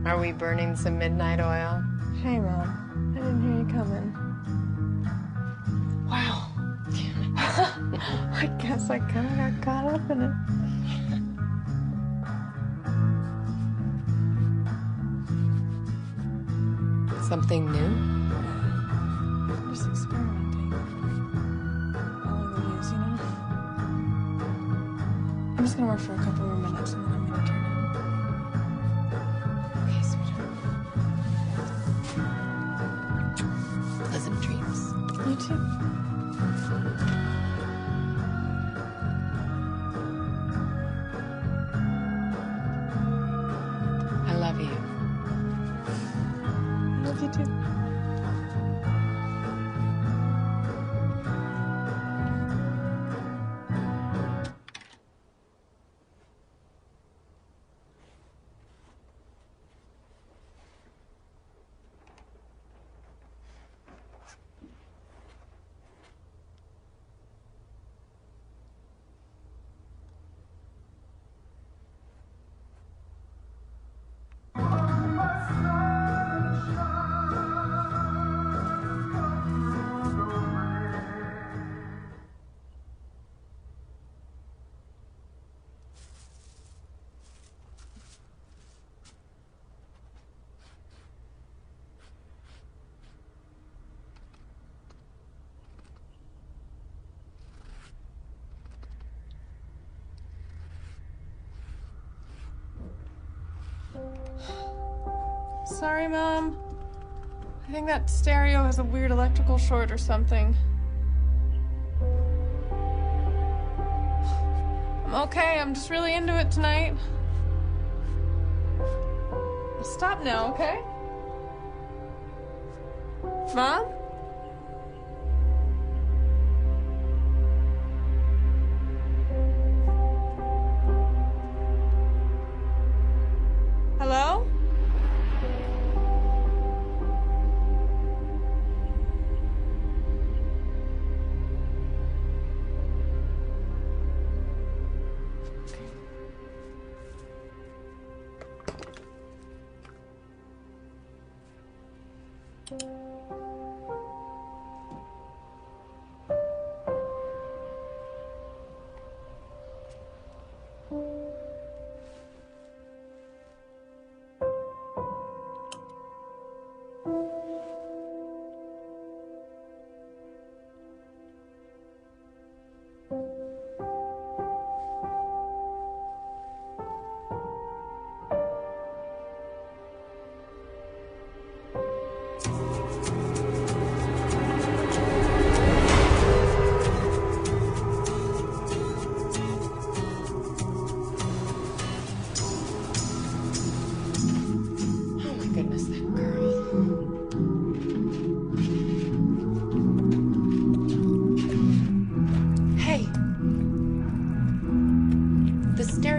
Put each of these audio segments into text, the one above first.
Are we burning some midnight oil? Hey, Mom. I didn't hear you coming. Wow. I guess I kind of got caught up in it. Something new? I'm just experimenting. Following the news, you know? I'm just gonna work for a couple more minutes and then I'm gonna turn in. Okay, sweetheart. Pleasant dreams. You too. I love you. I love you too. Sorry, Mom. I think that stereo has a weird electrical short or something. I'm okay. I'm just really into it tonight. Stop now, okay? Mom? Hello?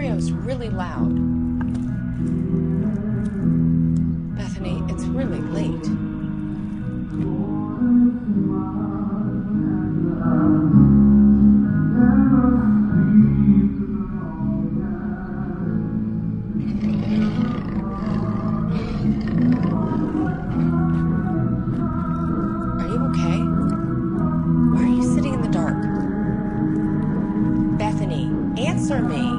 stereo's really loud. Bethany, it's really late. Are you okay? Why are you sitting in the dark? Bethany, answer me.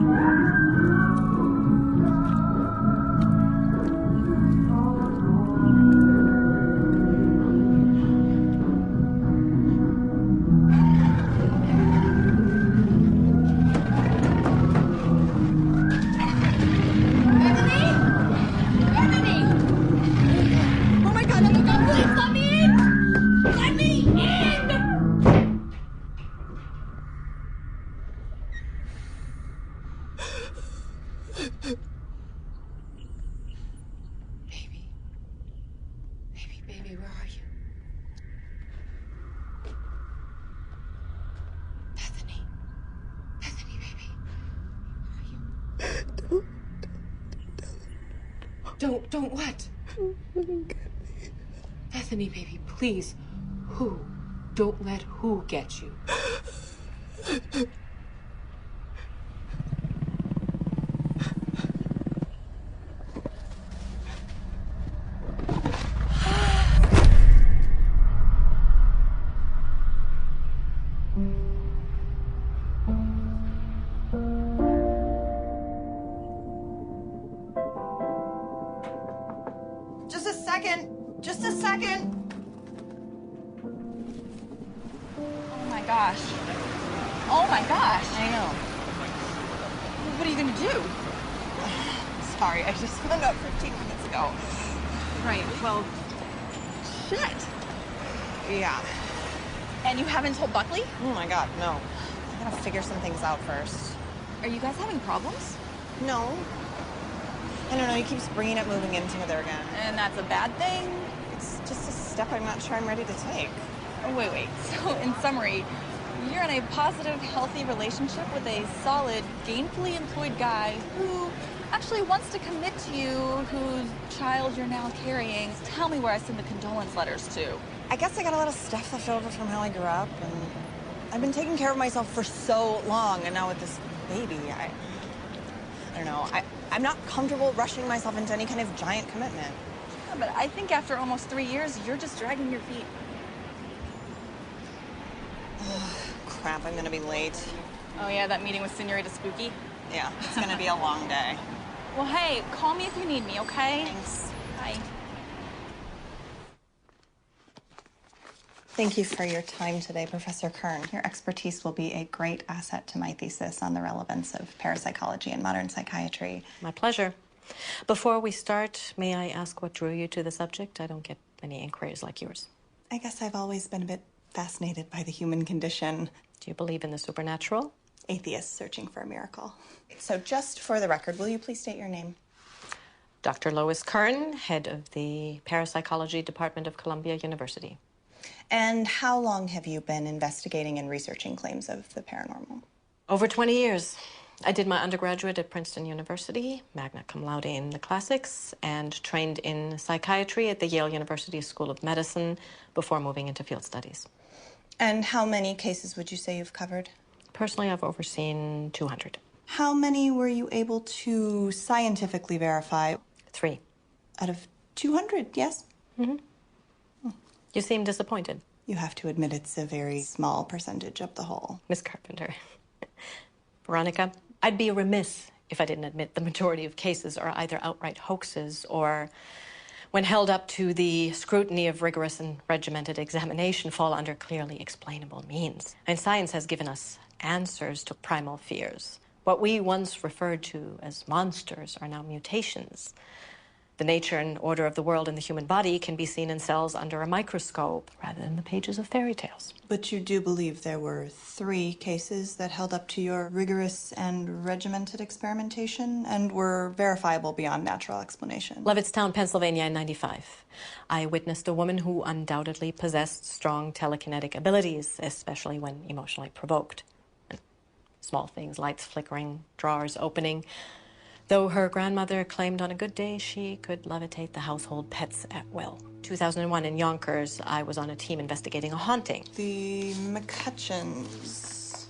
Baby, where are you? Bethany. Bethany, baby. Where are you? Don't what? Bethany, baby, please. Who? Don't let who get you. Just a second. Oh my gosh. Oh my gosh. I know. What are you gonna do? Sorry, I just found out 15 minutes ago. Right, well, shit. Yeah. And you haven't told Buckley? Oh my God, no. I gotta figure some things out first. Are you guys having problems? No. I don't know, he keeps bringing up moving in together again. And that's a bad thing? It's just a step I'm not sure I'm ready to take. Oh, wait. So, in summary, you're in a positive, healthy relationship with a solid, gainfully employed guy who actually wants to commit to you, whose child you're now carrying. Tell me where I send the condolence letters to. I guess I got a lot of stuff left over from how I grew up, and I've been taking care of myself for so long, and now with this baby, I don't know. I'm not comfortable rushing myself into any kind of giant commitment. Yeah, but I think after almost 3 years, you're just dragging your feet. Crap, I'm gonna be late. Oh yeah, that meeting with Senorita Spooky? Yeah, it's gonna be a long day. Well, hey, call me if you need me, okay? Thanks. Bye. Thank you for your time today, Professor Kern. Your expertise will be a great asset to my thesis on the relevance of parapsychology and modern psychiatry. My pleasure. Before we start, may I ask what drew you to the subject? I don't get many inquiries like yours. I guess I've always been a bit fascinated by the human condition. Do you believe in the supernatural? Atheists searching for a miracle. So just for the record, will you please state your name? Dr. Lois Kern, head of the Parapsychology Department of Columbia University. And how long have you been investigating and researching claims of the paranormal? Over 20 years. I did my undergraduate at Princeton University, magna cum laude in the classics, and trained in psychiatry at the Yale University School of Medicine before moving into field studies. And how many cases would you say you've covered? Personally, I've overseen 200. How many were you able to scientifically verify? 3. Out of 200, yes? Mm-hmm. You seem disappointed. You have to admit it's a very small percentage of the whole. Miss Carpenter. Veronica, I'd be remiss if I didn't admit the majority of cases are either outright hoaxes or, when held up to the scrutiny of rigorous and regimented examination, fall under clearly explainable means. And science has given us answers to primal fears. What we once referred to as monsters are now mutations. The nature and order of the world in the human body can be seen in cells under a microscope rather than the pages of fairy tales. But you do believe there were 3 cases that held up to your rigorous and regimented experimentation and were verifiable beyond natural explanation? Levittstown, Pennsylvania in '95. I witnessed a woman who undoubtedly possessed strong telekinetic abilities, especially when emotionally provoked. And Small things, lights flickering, drawers opening. Though her grandmother claimed on a good day she could levitate the household pets at will. 2001 in Yonkers, I was on a team investigating a haunting. The McCutcheons.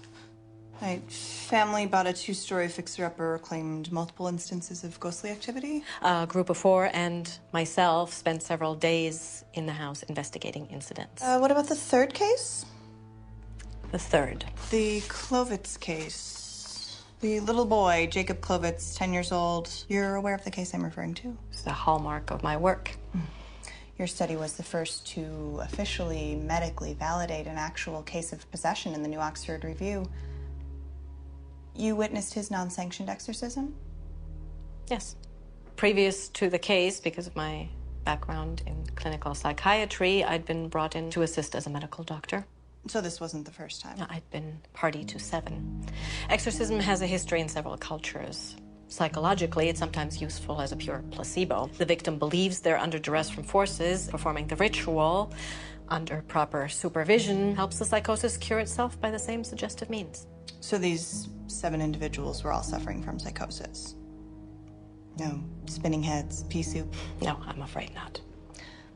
My family bought a 2-story fixer-upper, claimed multiple instances of ghostly activity. A group of 4 and myself spent several days in the house investigating incidents. What about the 3rd case? The 3rd. The Clovitz case. The little boy, Jacob Clovitz, 10 years old. You're aware of the case I'm referring to? It's the hallmark of my work. Your study was the first to officially medically validate an actual case of possession in the New Oxford Review. You witnessed his non-sanctioned exorcism? Yes. Previous to the case, because of my background in clinical psychiatry, I'd been brought in to assist as a medical doctor. So this wasn't the first time? I'd been party to 7. Exorcism has a history in several cultures. Psychologically, it's sometimes useful as a pure placebo. The victim believes they're under duress from forces. Performing the ritual under proper supervision helps the psychosis cure itself by the same suggestive means. So these 7 individuals were all suffering from psychosis? No spinning heads, pea soup? No, I'm afraid not.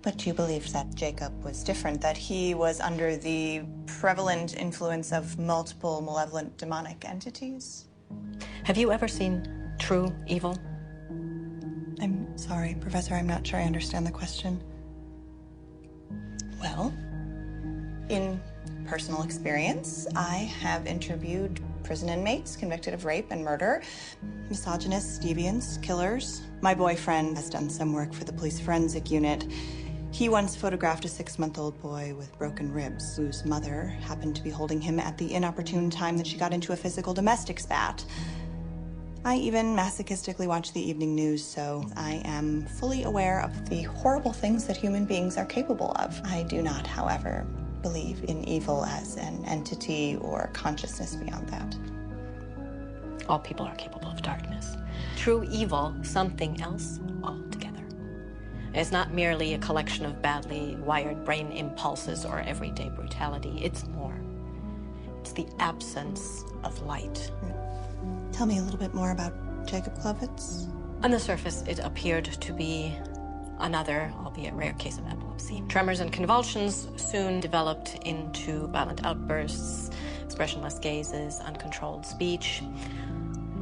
But you believed that Jacob was different, that he was under the prevalent influence of multiple malevolent demonic entities? Have you ever seen True Evil? I'm sorry, Professor, I'm not sure I understand the question. Well, in personal experience, I have interviewed prison inmates convicted of rape and murder, misogynists, deviants, killers. My boyfriend has done some work for the police forensic unit. He once photographed a 6-month-old boy with broken ribs, whose mother happened to be holding him at the inopportune time that she got into a physical domestic spat. I even masochistically watch the evening news, so I am fully aware of the horrible things that human beings are capable of. I do not, however, believe in evil as an entity or consciousness beyond that. All people are capable of darkness. True evil, something else altogether. It's not merely a collection of badly wired brain impulses or everyday brutality. It's more. It's the absence of light. Tell me a little bit more about Jacob Clovitz. On the surface, it appeared to be another, albeit rare, case of epilepsy. Tremors and convulsions soon developed into violent outbursts, expressionless gazes, uncontrolled speech.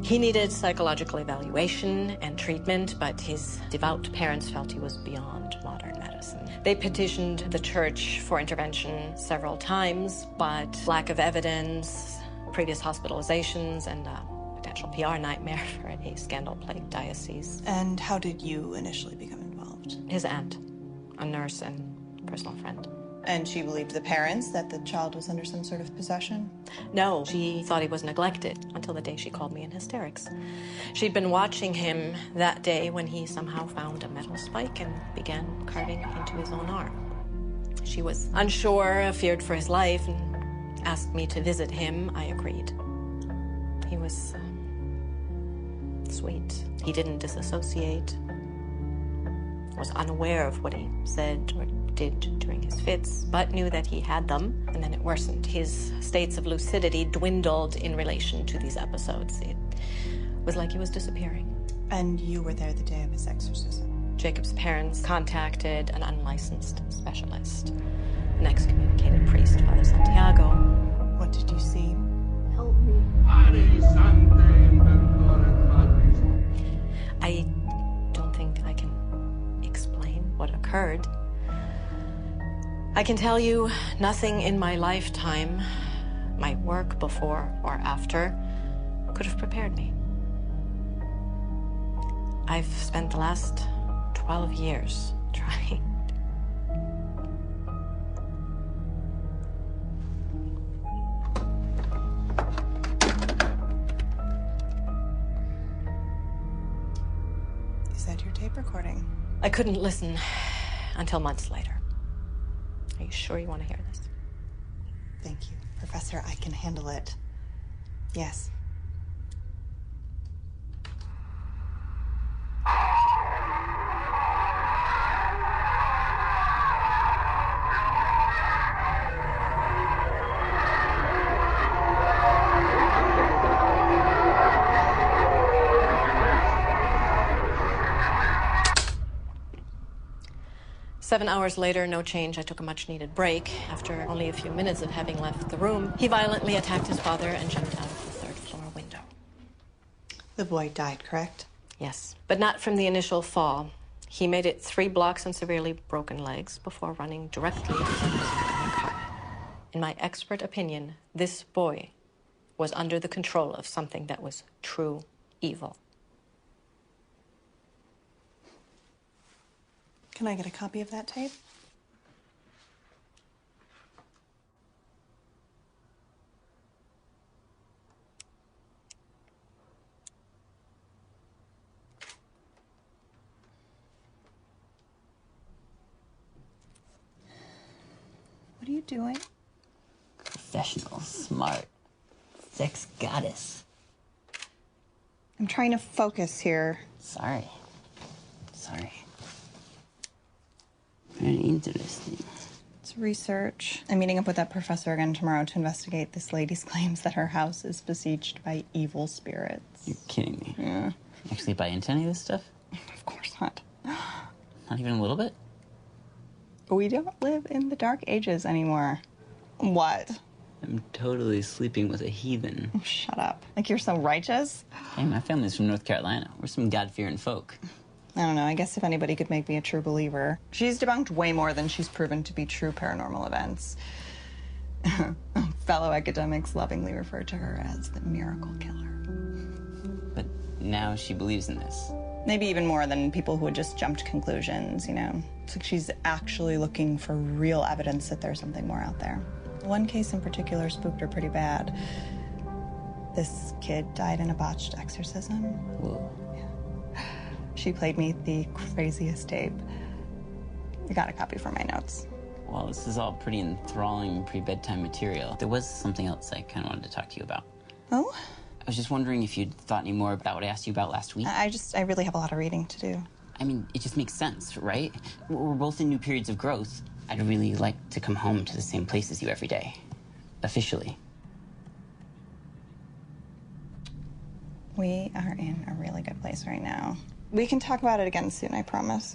He needed psychological evaluation and treatment, but his devout parents felt he was beyond modern medicine. They petitioned the church for intervention several times, but lack of evidence, previous hospitalizations, and a potential PR nightmare for a scandal-plagued diocese. And how did you initially become involved? His aunt, a nurse and personal friend. And she believed the parents that the child was under some sort of possession? No, she thought he was neglected until the day she called me in hysterics. She'd been watching him that day when he somehow found a metal spike and began carving into his own arm. She was unsure, feared for his life, and asked me to visit him. I agreed. He was sweet. He didn't disassociate, was unaware of what he said or did during his fits, but knew that he had them, and then it worsened. His states of lucidity dwindled in relation to these episodes. It was like he was disappearing. And you were there the day of his exorcism? Jacob's parents contacted an unlicensed specialist, an excommunicated priest, Father Santiago. What did you see? Help me. I don't think I can explain what occurred. I can tell you nothing in my lifetime, my work before or after, could have prepared me. I've spent the last 12 years trying. Is that your tape recording? I couldn't listen until months later. Are you sure you want to hear this? Thank you, Professor. I can handle it. Yes. 7 hours later, no change. I took a much-needed break. After only a few minutes of having left the room, he violently attacked his father and jumped out of the third-floor window. The boy died, correct? Yes, but not from the initial fall. He made it 3 blocks on severely broken legs before running directly into a car. In my expert opinion, this boy was under the control of something that was true evil. Can I get a copy of that tape? What are you doing? Professional, smart, sex goddess. I'm trying to focus here. Sorry. Very interesting. It's research. I'm meeting up with that professor again tomorrow to investigate this lady's claims that her house is besieged by evil spirits. You're kidding me. Yeah. Actually buy into any of this stuff? Of course not. Not even a little bit? We don't live in the Dark Ages anymore. What? I'm totally sleeping with a heathen. Oh, shut up. Like you're so righteous? Hey, my family's from North Carolina. We're some God-fearing folk. I don't know. I guess if anybody could make me a true believer. She's debunked way more than she's proven to be true paranormal events. Fellow academics lovingly refer to her as the miracle killer. But now she believes in this. Maybe even more than people who had just jumped conclusions, you know? It's like she's actually looking for real evidence that there's something more out there. One case in particular spooked her pretty bad. This kid died in a botched exorcism. Whoa. Yeah. She played me the craziest tape. I got a copy for my notes. Well, this is all pretty enthralling pre-bedtime material. There was something else I kind of wanted to talk to you about. Oh? I was just wondering if you'd thought any more about what I asked you about last week. I really have a lot of reading to do. I mean, it just makes sense, right? We're both in new periods of growth. I'd really like to come home to the same place as you every day. Officially. We are in a really good place right now. We can talk about it again soon, I promise.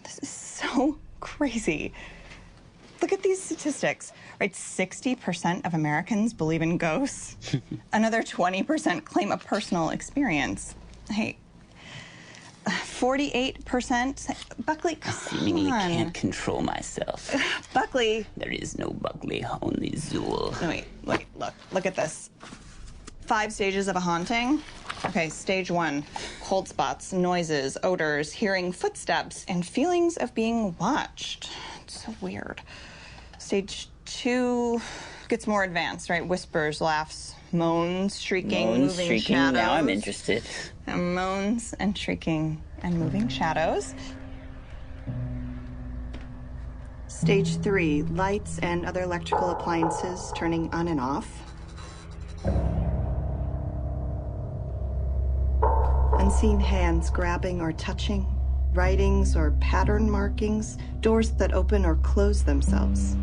This is so crazy. Look at these statistics, right? 60% of Americans believe in ghosts. Another 20% claim a personal experience. Hey, 48%. Buckley, come on. Seemingly can't control myself. Buckley. There is no Buckley, only Zool. No, wait, look at this. 5 stages of a haunting. Okay, stage 1, cold spots, noises, odors, hearing footsteps, and feelings of being watched. It's so weird. Stage 2 gets more advanced, right? Whispers, laughs, moans, shrieking, moving shadows. Now I'm interested. And moans and shrieking and moving shadows. Stage 3, lights and other electrical appliances turning on and off. Unseen hands grabbing or touching, writings or pattern markings, doors that open or close themselves.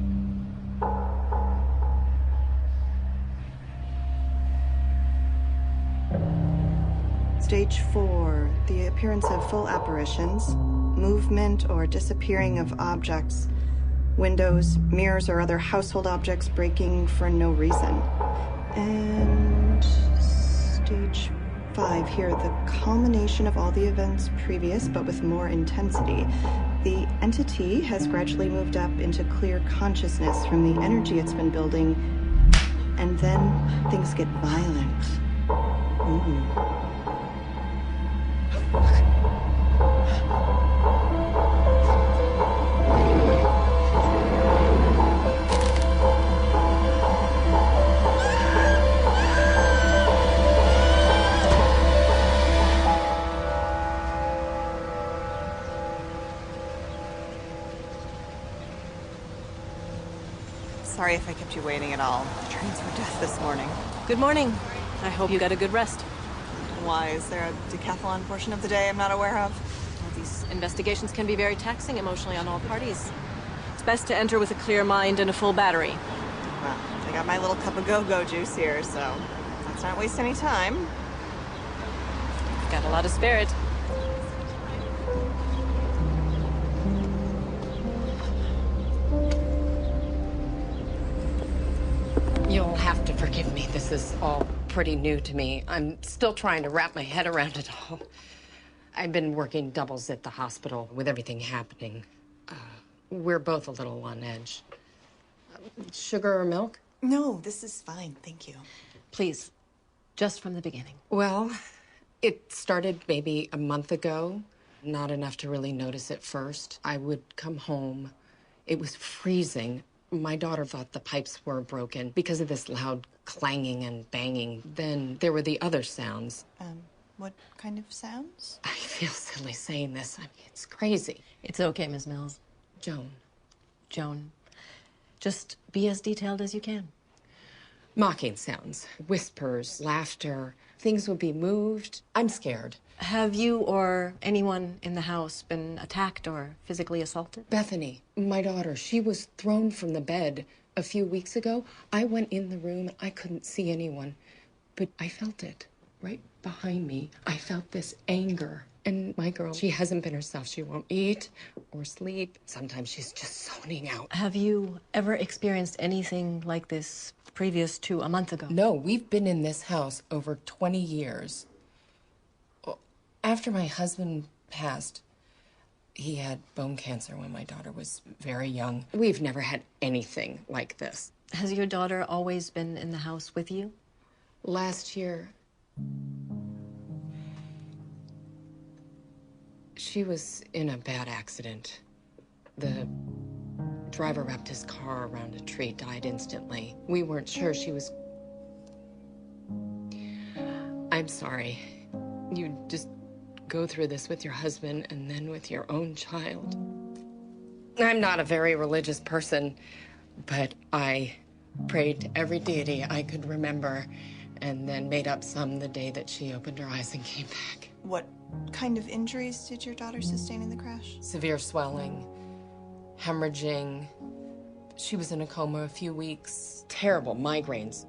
Stage 4, the appearance of full apparitions, movement or disappearing of objects, windows, mirrors, or other household objects breaking for no reason. And stage 5 here, the culmination of all the events previous, but with more intensity. The entity has gradually moved up into clear consciousness from the energy it's been building, and then things get violent. Sorry if I kept you waiting at all. The trains were death this morning. Good morning. I hope you got a good rest. Why? Is there a decathlon portion of the day I'm not aware of? Well, these investigations can be very taxing emotionally on all parties. It's best to enter with a clear mind and a full battery. Well, I got my little cup of go-go juice here, so let's not waste any time. You've got a lot of spirit. have to forgive me. This is all pretty new to me. I'm still trying to wrap my head around it all. I've been working doubles at the hospital with everything happening. We're both a little on edge. Sugar or milk? No, this is fine, thank you. Please, just from the beginning. Well, it started maybe a month ago. Not enough to really notice at first. I would come home. It was freezing. My daughter thought the pipes were broken because of this loud clanging and banging. Then there were the other sounds. What kind of sounds? I feel silly saying this. I mean, it's crazy. It's okay, Miss Mills. Joan. Just be as detailed as you can. Mocking sounds, whispers, laughter. Things would be moved. I'm scared. Have you or anyone in the house been attacked or physically assaulted? Bethany, my daughter, she was thrown from the bed a few weeks ago. I went in the room. I couldn't see anyone, but I felt it right behind me. I felt this anger. And my girl, she hasn't been herself. She won't eat or sleep. Sometimes she's just zoning out. Have you ever experienced anything like this previous to a month ago? No, we've been in this house over 20 years. After my husband passed, he had bone cancer when my daughter was very young. We've never had anything like this. Has your daughter always been in the house with you? Last year, she was in a bad accident. The driver wrapped his car around a tree, died instantly. We weren't sure she was... I'm sorry. You just go through this with your husband and then with your own child. I'm not a very religious person, but I prayed to every deity I could remember and then made up some the day that she opened her eyes and came back. What kind of injuries did your daughter sustain in the crash? Severe swelling, hemorrhaging. She was in a coma a few weeks. Terrible migraines.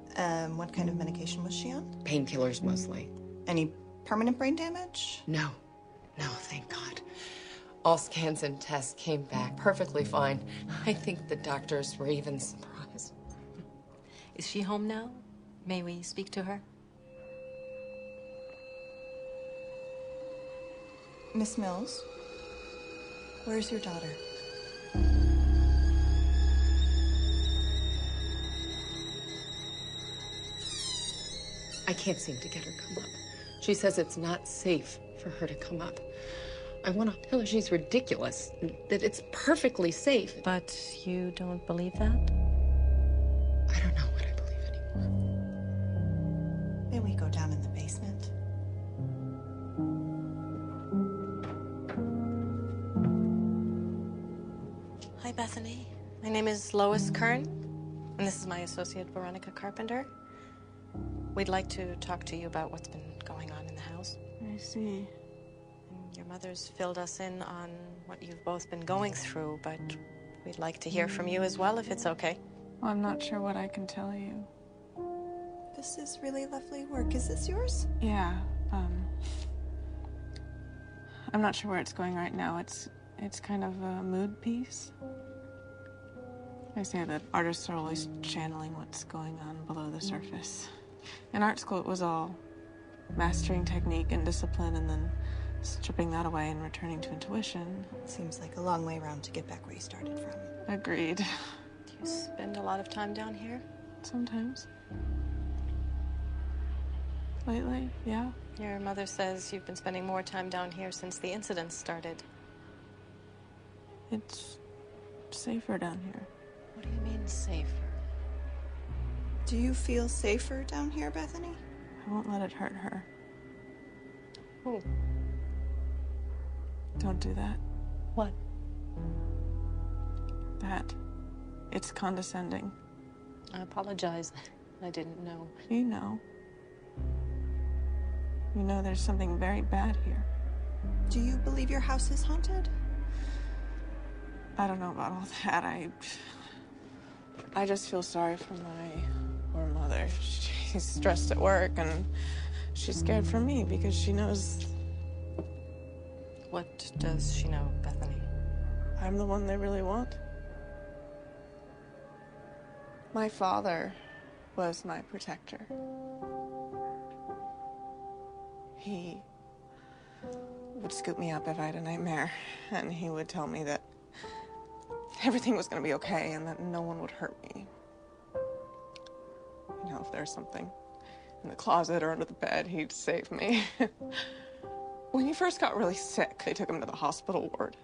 What kind of medication was she on? Painkillers mostly. Any permanent brain damage? No, thank God. All scans and tests came back perfectly fine. I think the doctors were even surprised. Is she home now? May we speak to her? Miss Mills, where's your daughter? I can't seem to get her to come up. She says it's not safe for her to come up. I want to tell her she's ridiculous, that it's perfectly safe. But you don't believe that? I don't know what I believe anymore. May we go down in the basement? Hi, Bethany. My name is Lois Kern, and this is my associate, Veronica Carpenter. We'd like to talk to you about what's been going on in the house. I see. Your mother's filled us in on what you've both been going through, but we'd like to hear from you as well, if it's okay. Well, I'm not sure what I can tell you. This is really lovely work. Is this yours? Yeah, I'm not sure where it's going right now. It's kind of a mood piece. I say that artists are always channeling what's going on below the surface. In art school, it was all mastering technique and discipline and then stripping that away and returning to intuition. Seems like a long way around to get back where you started from. Agreed. Do you spend a lot of time down here? Sometimes. Lately, yeah. Your mother says you've been spending more time down here since the incident started. It's safer down here. What do you mean, safer? Do you feel safer down here, Bethany? I won't let it hurt her. Who? Don't do that. What? That. It's condescending. I apologize. I didn't know. You know. You know there's something very bad here. Do you believe your house is haunted? I don't know about all that. I just feel sorry for my poor mother. She's stressed at work and she's scared for me because she knows What does she know, Bethany? I'm the one they really want. My father was my protector. He would scoop me up if I had a nightmare, and he would tell me that everything was going to be okay and that no one would hurt me. You know, if there's something in the closet or under the bed, he'd save me. When he first got really sick, they took him to the hospital ward.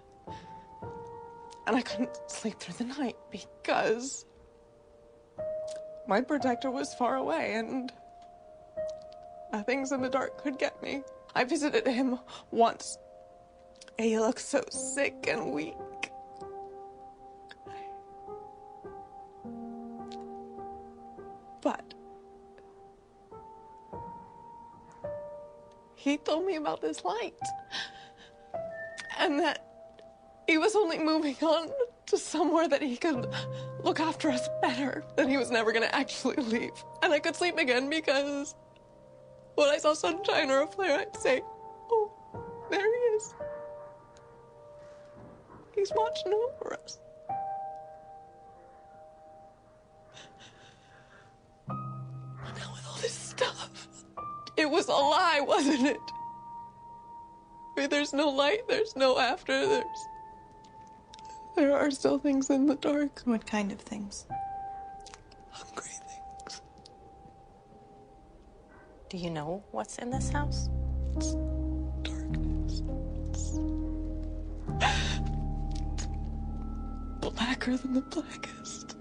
And I couldn't sleep through the night because my protector was far away and things in the dark could get me. I visited him once. He looked so sick and weak. But he told me about this light and that he was only moving on to somewhere that he could look after us better, that he was never going to actually leave. And I could sleep again because when I saw sunshine or a flare, I'd say, oh, there he is. He's watching over us. But now with all this stuff, it was a lie, wasn't it? I mean, there's no light, there's no after, there are still things in the dark. What kind of things? Hungry things. Do you know what's in this house? It's darkness. It's blacker than the blackest.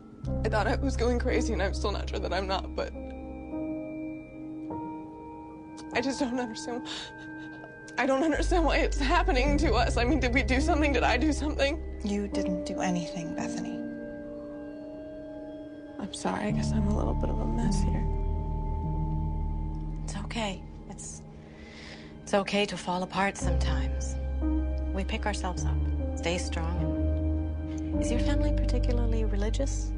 I thought I was going crazy, and I'm still not sure that I'm not, but I just don't understand. I don't understand why it's happening to us. I mean, did we do something? Did I do something? You didn't do anything, Bethany. I'm sorry. I guess I'm a little bit of a mess here. It's okay. It's okay to fall apart sometimes. We pick ourselves up, stay strong. Is your family particularly religious?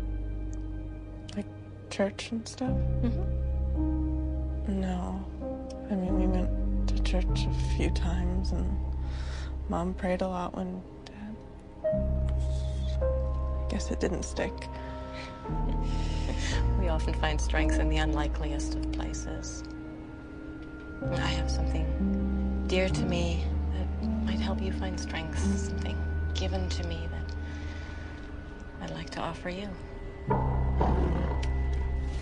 Like church and stuff? Mm-hmm. No. I mean, we went to church a few times, and Mom prayed a lot when Dad... I guess it didn't stick. We often find strength in the unlikeliest of places. I have something dear to me that might help you find strength, something given to me that I'd like to offer you.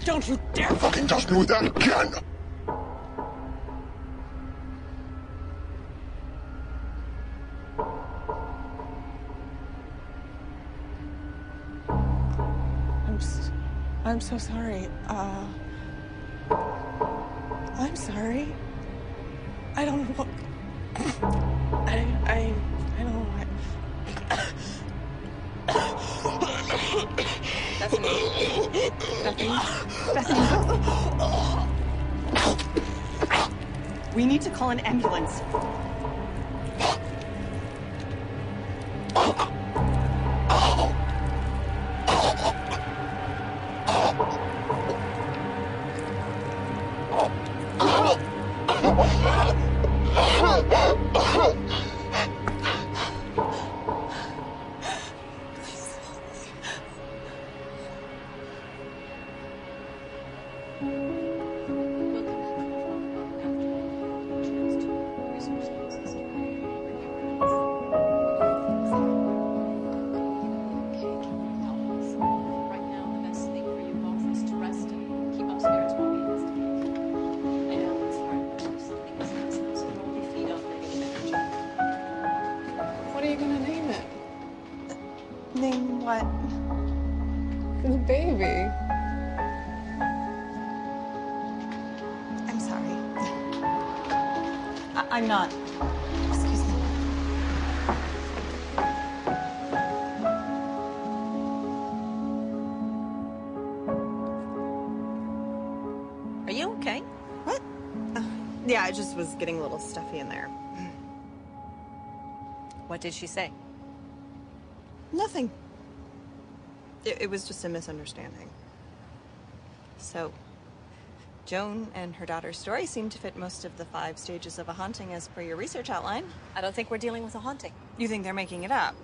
Don't you dare Fucking touch me with that again! I'm so sorry. I'm sorry. I don't know what... I don't know what... Bethany. We need to call an ambulance. Baby. I'm sorry. I'm not. Excuse me. Are you okay? What? Yeah, I just was getting a little stuffy in there. What did she say? Nothing. It was just a misunderstanding. So, Joan and her daughter's story seem to fit most of the 5 stages of a haunting as per your research outline. I don't think we're dealing with a haunting. You think they're making it up?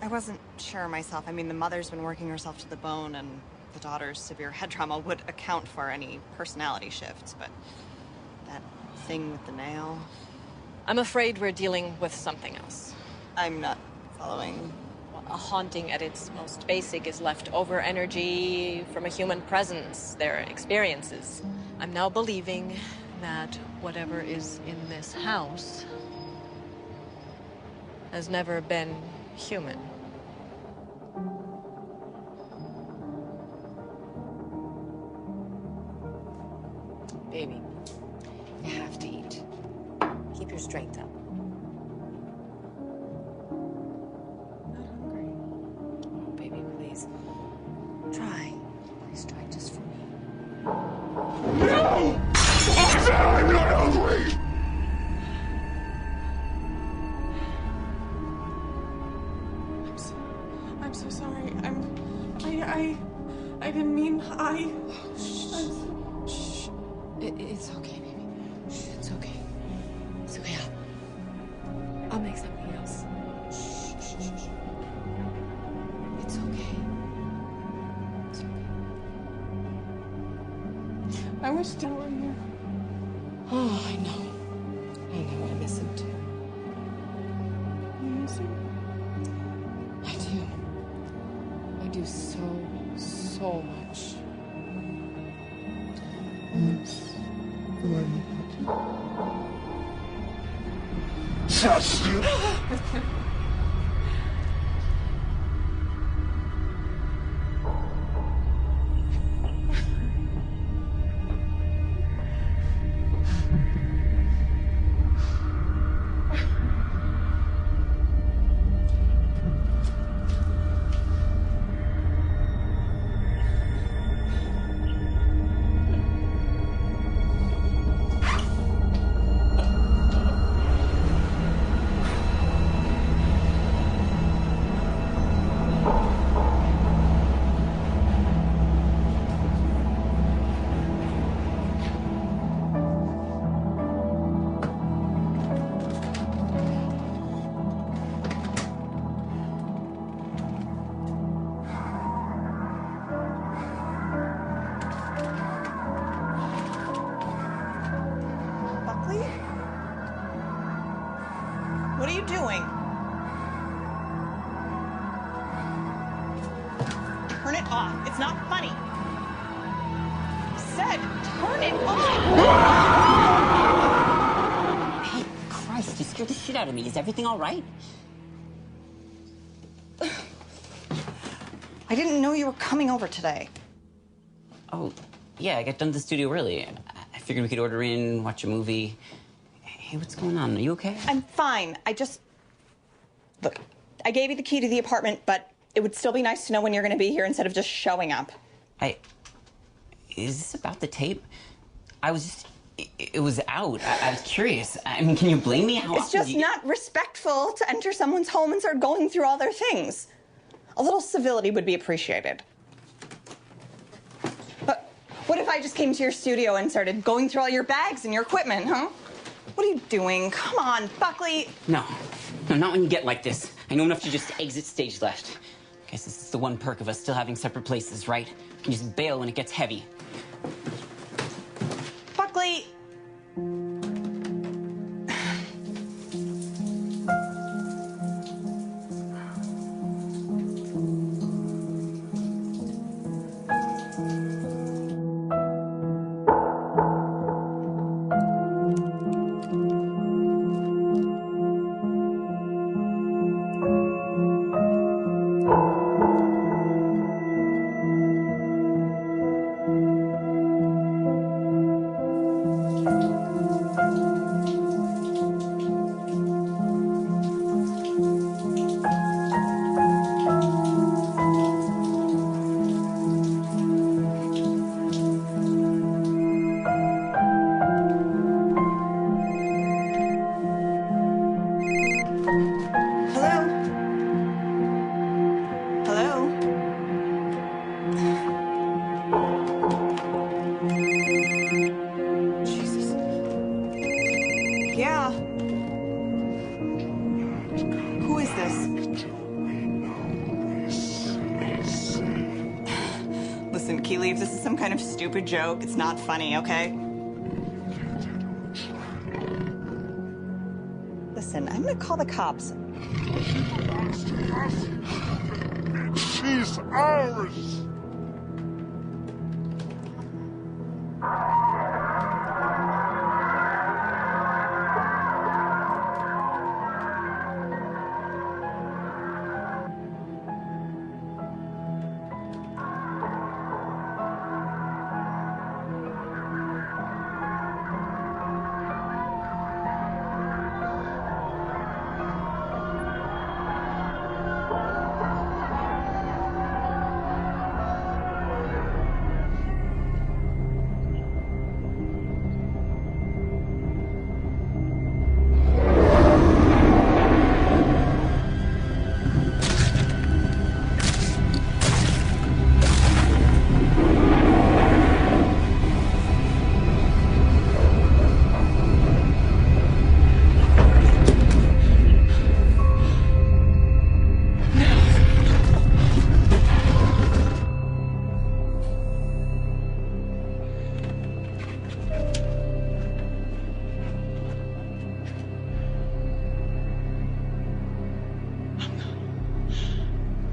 I wasn't sure myself. I mean, the mother's been working herself to the bone, and the daughter's severe head trauma would account for any personality shifts, but that thing with the nail... I'm afraid we're dealing with something else. I'm not following. Well, a haunting at its most basic is leftover energy from a human presence, their experiences. I'm now believing that whatever is in this house has never been human. Baby, you have to eat. Keep your strength up. Not hungry. Oh, baby, please. Try. Please try just for me. No! I said I'm not hungry! I'm so sorry. I didn't mean Shh. It's okay, baby. Shh, it's okay. It's okay. I'll make something else. Shh, shh, shh, shh. It's okay. It's okay. I wish Dad were here. Oh, I know. I know. I miss him too. You miss him? I do. I do so much. Just you. What are you doing? Turn it off. It's not funny. I said, turn it off! Hey, Christ, you scared the shit out of me. Is everything all right? I didn't know you were coming over today. Oh, yeah, I got done to the studio early. I figured we could order in, watch a movie. Hey, what's going on? Are you okay? I'm fine. Look, I gave you the key to the apartment, but it would still be nice to know when you're going to be here instead of just showing up. Is this about the tape? It was out. I was curious. I mean, can you blame me? It's just not respectful to enter someone's home and start going through all their things. A little civility would be appreciated. But what if I just came to your studio and started going through all your bags and your equipment, huh? What are you doing? Come on, Buckley. No, not when you get like this. I know enough to just exit stage left. Guess this is the one perk of us still having separate places, right? You can just bail when it gets heavy. Buckley. key leaves. This is some kind of stupid joke. It's not funny, okay? Listen, I'm gonna call the cops. She's ours!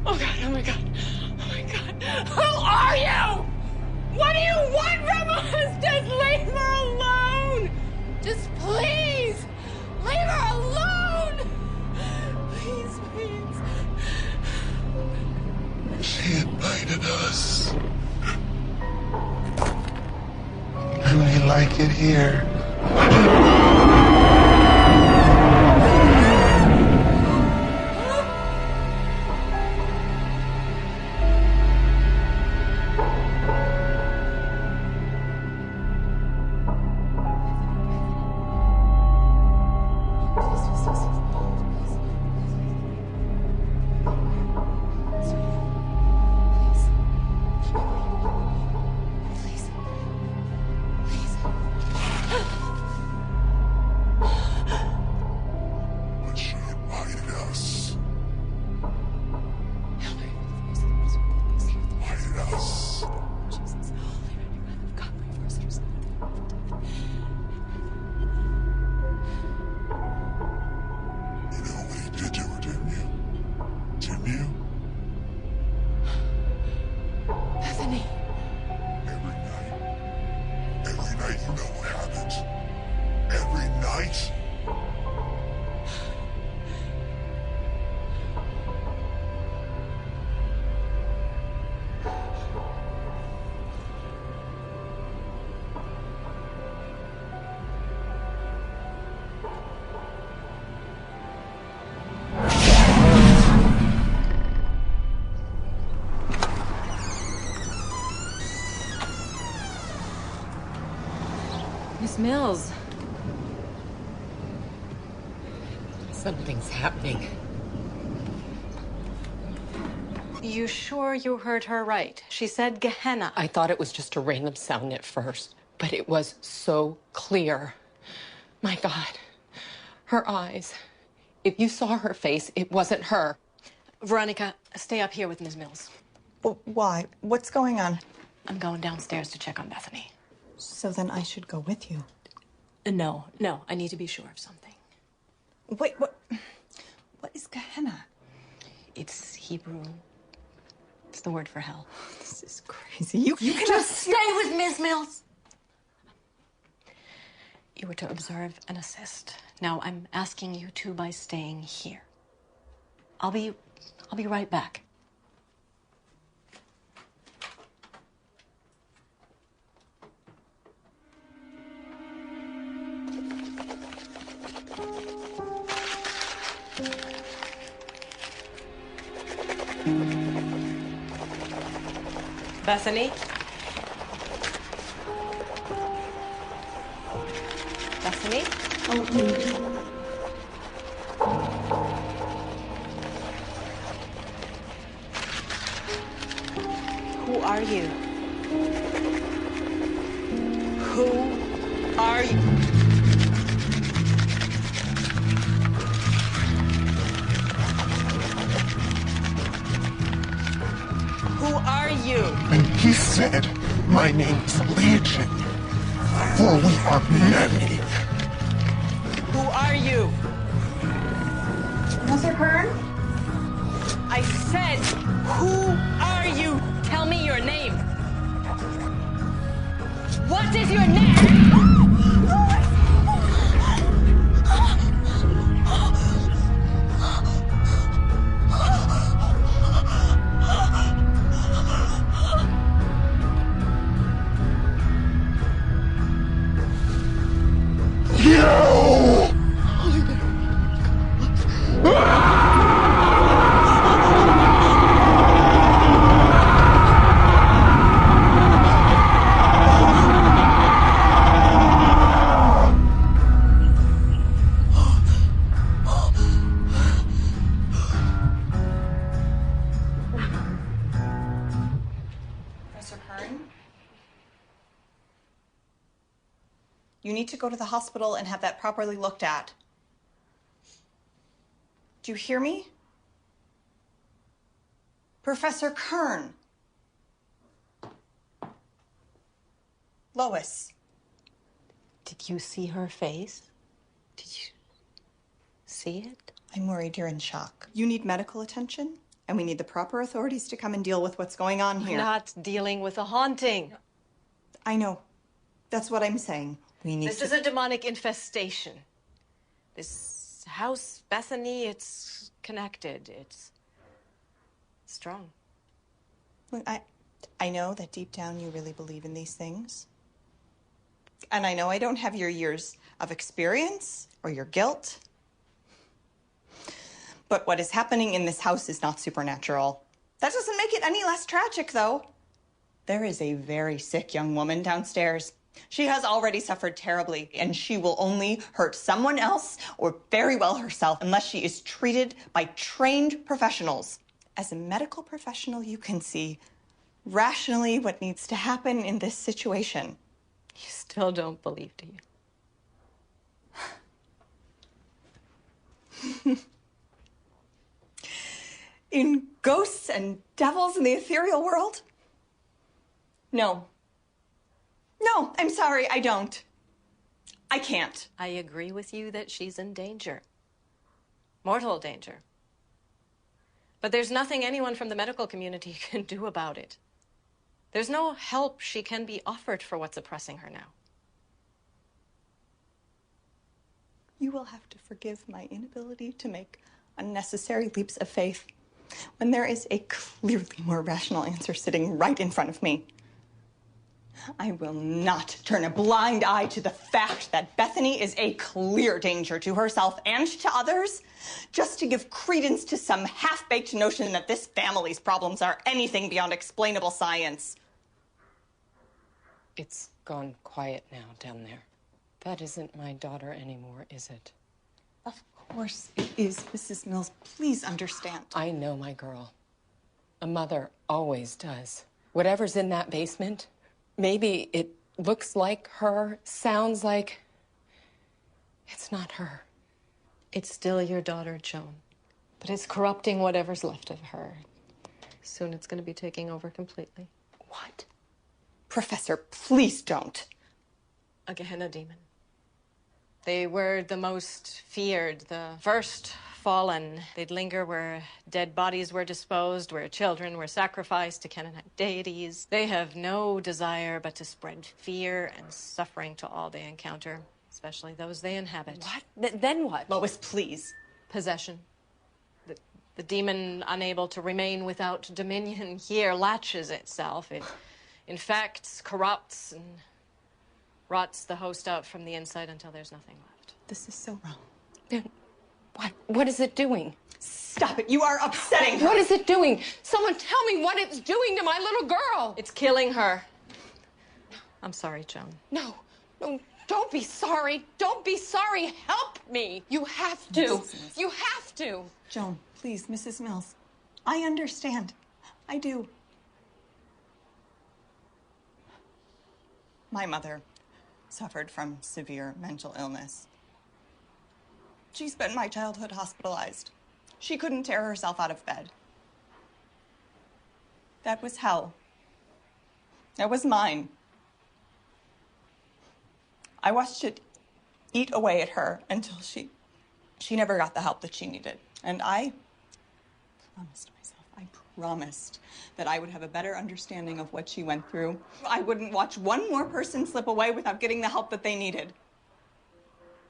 Oh God, oh my God, oh my God. Who are you? What do you want from us? Just leave her alone. Just please, leave her alone. Please, please. She invited us. And we like it here. Miss Mills. Something's happening. You sure you heard her right? She said Gehenna. I thought it was just a random sound at first, but it was so clear. My God, her eyes. If you saw her face, it wasn't her. Veronica, stay up here with Ms. Mills. Well, why? What's going on? I'm going downstairs to check on Bethany. So then I should go with you. No, I need to be sure of something. Wait, what is Gehenna? It's Hebrew. It's the word for hell. This is crazy. You can just stay with Ms. Mills. You were to observe and assist. Now I'm asking you to by staying here. I'll be right back. Bethany? Bethany? Who are you? Who are you? Who are you? And he said, my name is Legion, for we are many. Who are you? Professor Kern? I said, who are you? Tell me your name. What is your name? You need to go to the hospital and have that properly looked at. Do you hear me? Professor Kern. Lois. Did you see her face? Did you see it? I'm worried you're in shock. You need medical attention, and we need the proper authorities to come and deal with what's going on here. We're not dealing with a haunting. I know. That's what I'm saying. This is a demonic infestation. This house, Bethany, it's connected. It's strong. Look, I know that deep down you really believe in these things. And I know I don't have your years of experience or your guilt. But what is happening in this house is not supernatural. That doesn't make it any less tragic, though. There is a very sick young woman downstairs. She has already suffered terribly, and she will only hurt someone else or very well herself unless she is treated by trained professionals. As a medical professional, you can see rationally what needs to happen in this situation. You still don't believe, do you? In ghosts and devils in the ethereal world? No. No, I'm sorry, I don't. I can't. I agree with you that she's in danger. Mortal danger. But there's nothing anyone from the medical community can do about it. There's no help she can be offered for what's oppressing her now. You will have to forgive my inability to make unnecessary leaps of faith when there is a clearly more rational answer sitting right in front of me. I will not turn a blind eye to the fact that Bethany is a clear danger to herself and to others, just to give credence to some half-baked notion that this family's problems are anything beyond explainable science. It's gone quiet now down there. That isn't my daughter anymore, is it? Of course it is, Mrs. Mills. Please understand. I know my girl. A mother always does. Whatever's in that basement, maybe it looks like her, sounds like... It's not her. It's still your daughter, Joan. But it's corrupting whatever's left of her. Soon it's going to be taking over completely. What? Professor, please don't. A Gehenna demon. They were the most feared, the first fallen. They'd linger where dead bodies were disposed, where children were sacrificed to Canaanite deities. They have no desire but to spread fear and suffering to all they encounter, especially those they inhabit. What? Then what? Lois, please. Possession. The demon, unable to remain without dominion here, latches itself. It infects, corrupts, and rots the host out from the inside until there's nothing left. This is so wrong. Then what is it doing? Stop it. You are upsetting her. What is it doing? Someone tell me what it's doing to my little girl. It's killing her. I'm sorry, Joan. No, don't be sorry. Don't be sorry. Help me. You have to. You have to. Joan, please, Mrs. Mills. I understand. I do. My mother suffered from severe mental illness. She spent my childhood hospitalized. She couldn't tear herself out of bed. That was hell. That was mine. I watched it eat away at her until she never got the help that she needed. And I promised that I would have a better understanding of what she went through. I wouldn't watch one more person slip away without getting the help that they needed.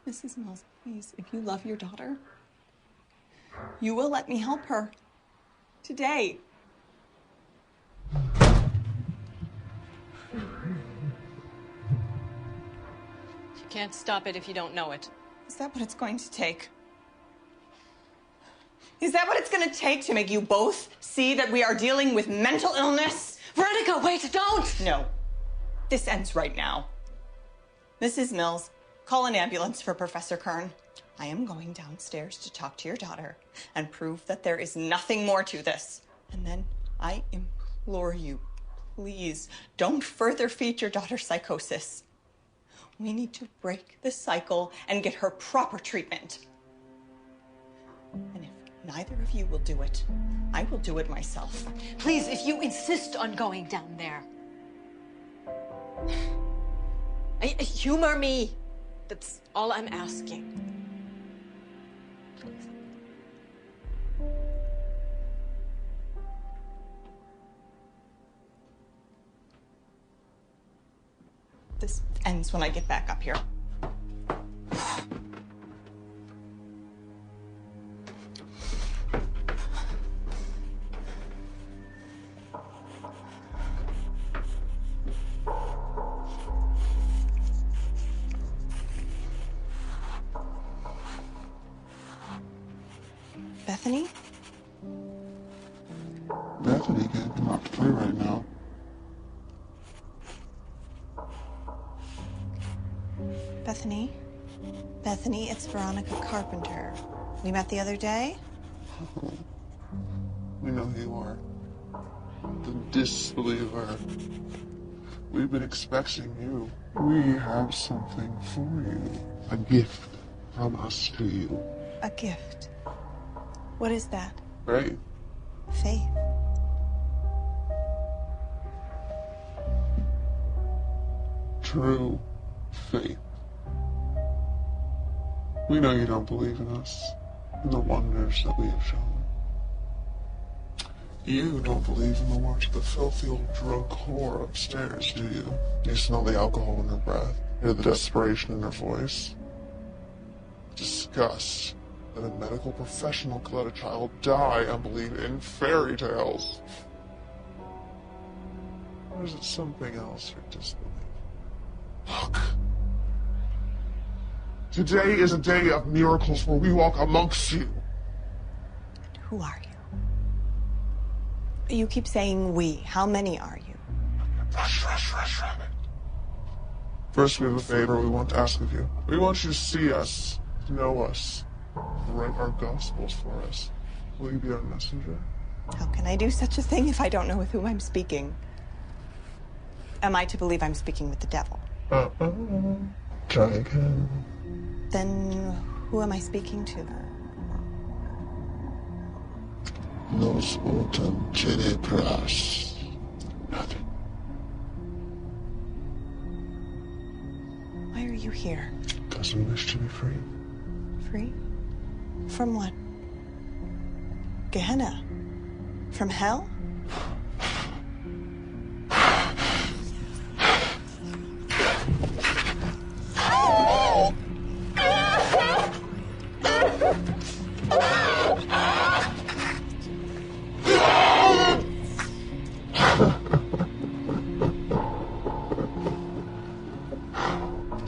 Mrs. Mills, please, if you love your daughter, you will let me help her. Today. You can't stop it if you don't know it. Is that what it's going to take? Is that what it's going to take to make you both see that we are dealing with mental illness? Veronica, wait, don't! No. This ends right now. Mrs. Mills, call an ambulance for Professor Kern. I am going downstairs to talk to your daughter and prove that there is nothing more to this. And then I implore you, please, don't further feed your daughter's psychosis. We need to break the cycle and get her proper treatment. And if neither of you will do it, I will do it myself. Please, if you insist on going down there, humor me. That's all I'm asking. This ends when I get back up here. Bethany? Bethany can't come out to play right now. Bethany? Bethany, it's Veronica Carpenter. We met the other day? Oh, we know who you are. The disbeliever. We've been expecting you. We have something for you. A gift from us to you. A gift? What is that? Faith. Faith. True faith. We know you don't believe in us and the wonders that we have shown. You don't believe in the works of the filthy old drug whore upstairs, do you? You smell the alcohol in her breath, hear the desperation in her voice. Disgust that a medical professional could let a child die and believe in fairy tales. Or is it something else you disbelieve? Look. Today is a day of miracles where we walk amongst you. Who are you? You keep saying we. How many are you? Rush, rabbit. First, we have a favor we want to ask of you. We want you to see us, to know us, to write our gospels for us. Will you be our messenger? How can I do such a thing if I don't know with whom I'm speaking? Am I to believe I'm speaking with the devil? Try again. Then who am I speaking to? Nos autem tenebras. Nothing. Why are you here? Because we wish to be free. Free? From what? Gehenna? From hell?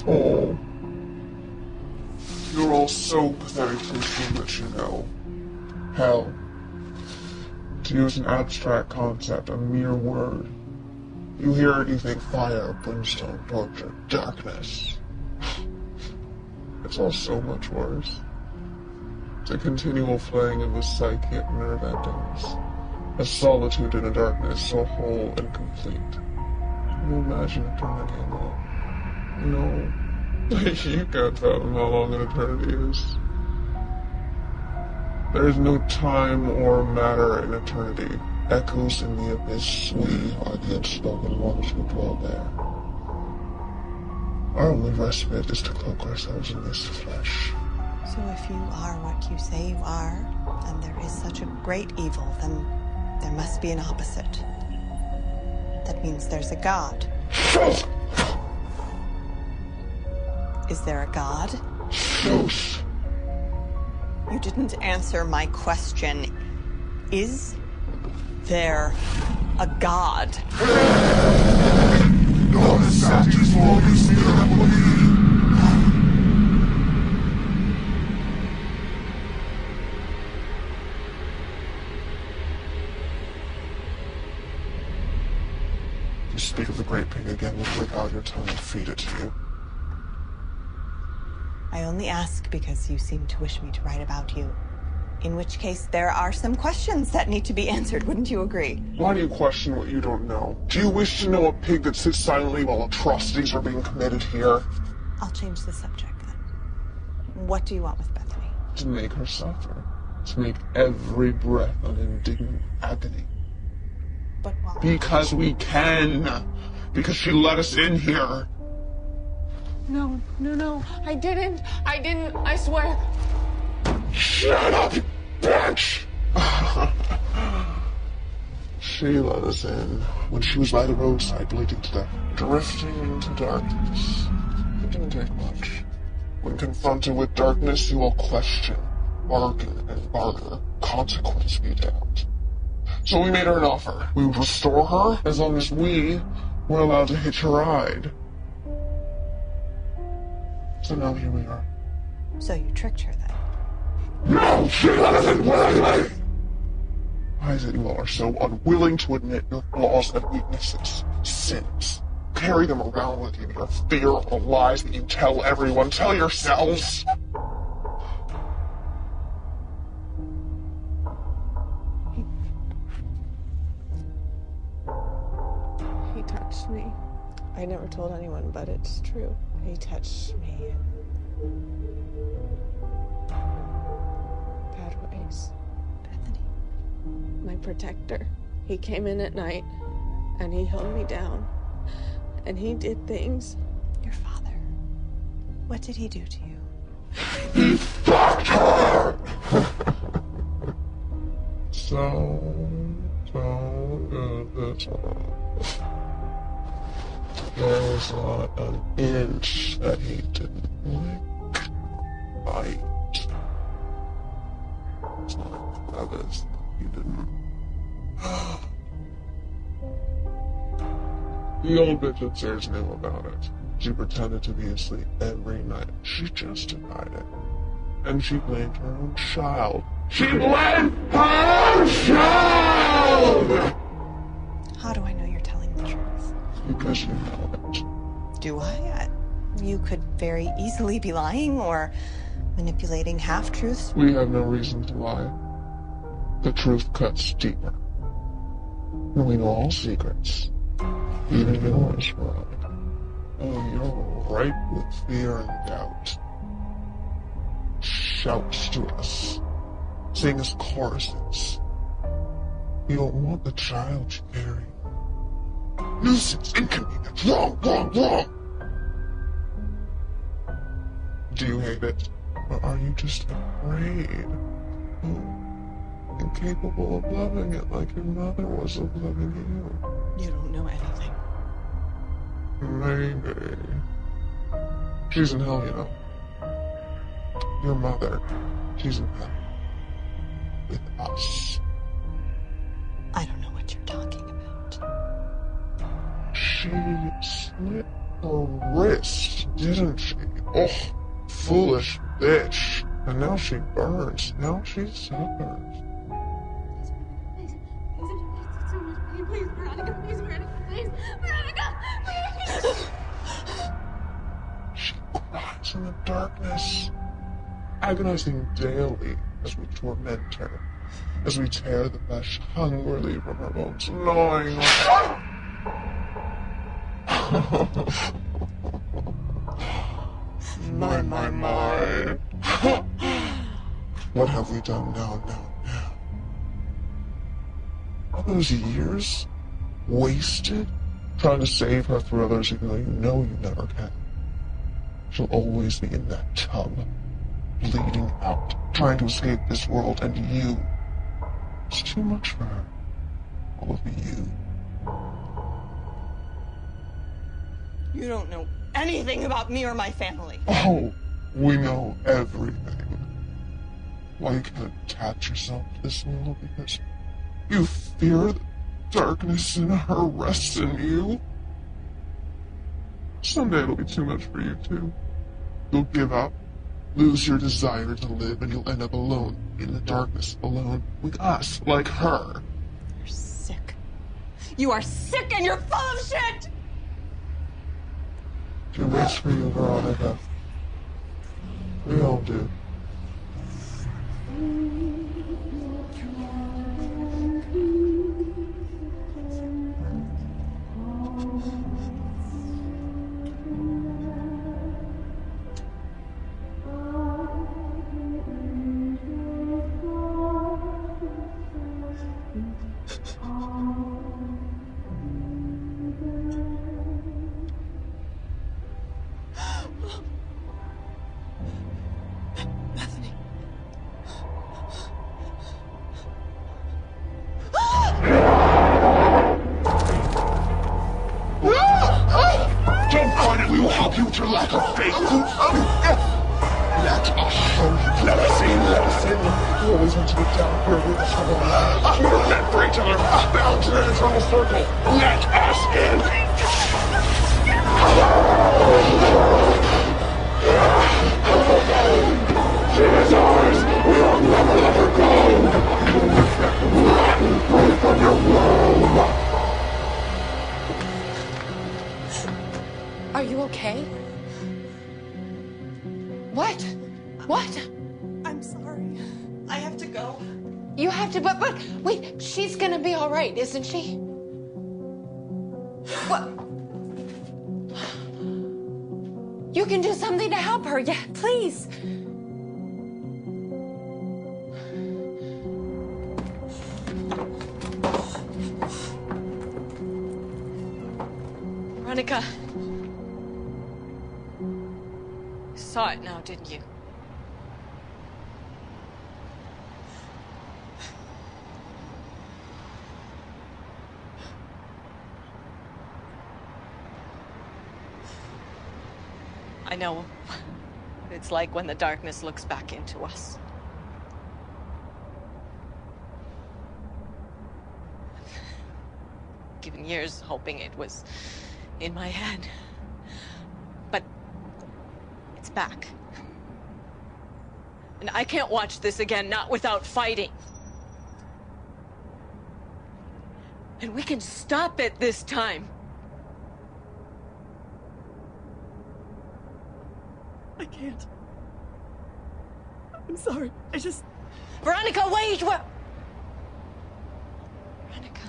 Oh. You're all so pathetic to assume that you know. Hell. To use an abstract concept, a mere word. You hear it, you think fire, brimstone, torture, darkness. It's all so much worse. It's a continual flaying of the psyche at nerve endings. A solitude in a darkness so whole and complete. Can you imagine eternity alone? No. You can't fathom how long an eternity is. There is no time or matter in eternity. Echoes in the abyss, we are the unspoken ones who dwell there. Our only respite is to cloak ourselves in this flesh. So if you are what you say you are, and there is such a great evil, then there must be an opposite. That means there's a god. Is there a god? Zeus. You didn't answer my question. Is there a god? You speak of the Great Pig again, we'll break out your tongue and feed it to you. I only ask because you seem to wish me to write about you. In which case, there are some questions that need to be answered, wouldn't you agree? Why do you question what you don't know? Do you wish to know a pig that sits silently while atrocities are being committed here? I'll change the subject then. What do you want with Bethany? To make her suffer. To make every breath an indignant agony. But why? Because we can. Because she let us in here. No, I didn't, I swear. Shut up, bitch! She let us in when she was by the roadside bleeding to death, drifting into darkness. It didn't take much. When confronted with darkness, you will question, bargain, and barter. Consequence be damned. So we made her an offer. We would restore her as long as we were allowed to hitch a ride. So now here we are. So you tricked her then? No! She let us in willingly! Why is it you all are so unwilling to admit your flaws and weaknesses, sins? Carry them around with you, your fear of the lies that you tell everyone. Tell yourselves! He touched me. I never told anyone, but it's true. He touched me in bad ways. Bethany. My protector. He came in at night, and he held me down. And he did things. Your father. What did he do to you? He fucked her! So good this one. There was not an inch that he didn't lick, bite. It's not crevice that he didn't. The old bitch upstairs knew about it. She pretended to be asleep every night. She justified it. And she blamed her own child. She blamed her own child! How do I know you're telling the truth? Because you know it. Do I? You could very easily be lying or manipulating half-truths. We have no reason to lie. The truth cuts deeper. And we know all secrets. Even yours, Veronica. Oh, you're ripe with fear and doubt. Shouts to us. Sing us choruses. You don't want the child you carry. Nuisance, inconvenience, wrong. Do you hate it? Or are you just afraid? Oh, incapable of loving it like your mother was of loving you. You don't know anything. Maybe. She's in hell, you know. Your mother, she's in hell. With us. I don't know what you're talking about. She slit her wrist, didn't she? Oh, foolish bitch. And now she burns. Now she suffers. Please, Veronica, please, Veronica, please. She cries in the darkness, agonizing daily as we torment her, as we tear the flesh hungrily from her bones, gnawing her. My. What have we done now? those years wasted trying to save her through others even though you know you never can. She'll always be in that tub, bleeding out, trying to escape this world, and you. It's too much for her. All of you. You don't know anything about me or my family. Oh, we know everything. Why you can't attach yourself to this world? Because you fear the darkness in her rests in you. Someday it'll be too much for you too. You'll give up, lose your desire to live, and you'll end up alone in the darkness, alone with us, like her. You're sick. You are sick and you're full of shit! She waits for you, Veronica. We all do. Are you okay? What? What? I'm sorry. I have to go. You have to, but wait, she's gonna be all right, isn't she? What? You can do something to help her, yeah, please. Veronica. You saw it now, didn't you? I know what it's like when the darkness looks back into us. Given years hoping it was in my head. But it's back. And I can't watch this again, not without fighting. And we can stop it this time. I can't. I'm sorry. I just... Veronica, wait! What? Veronica.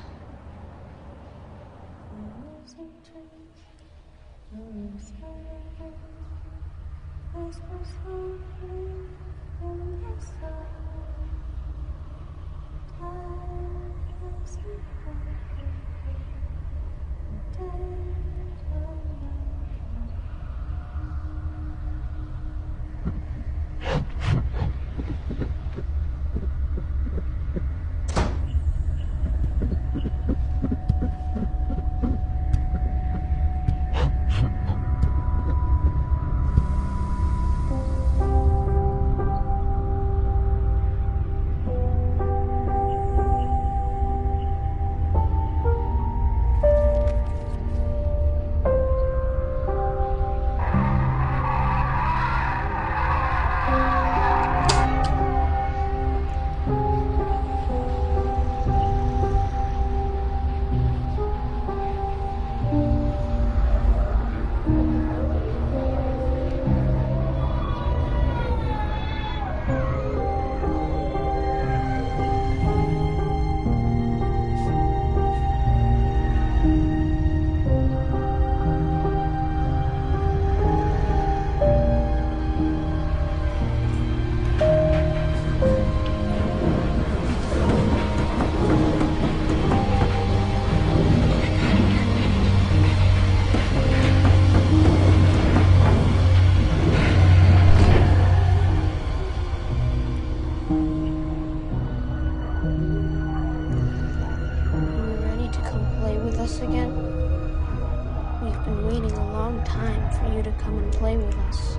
come and play with us.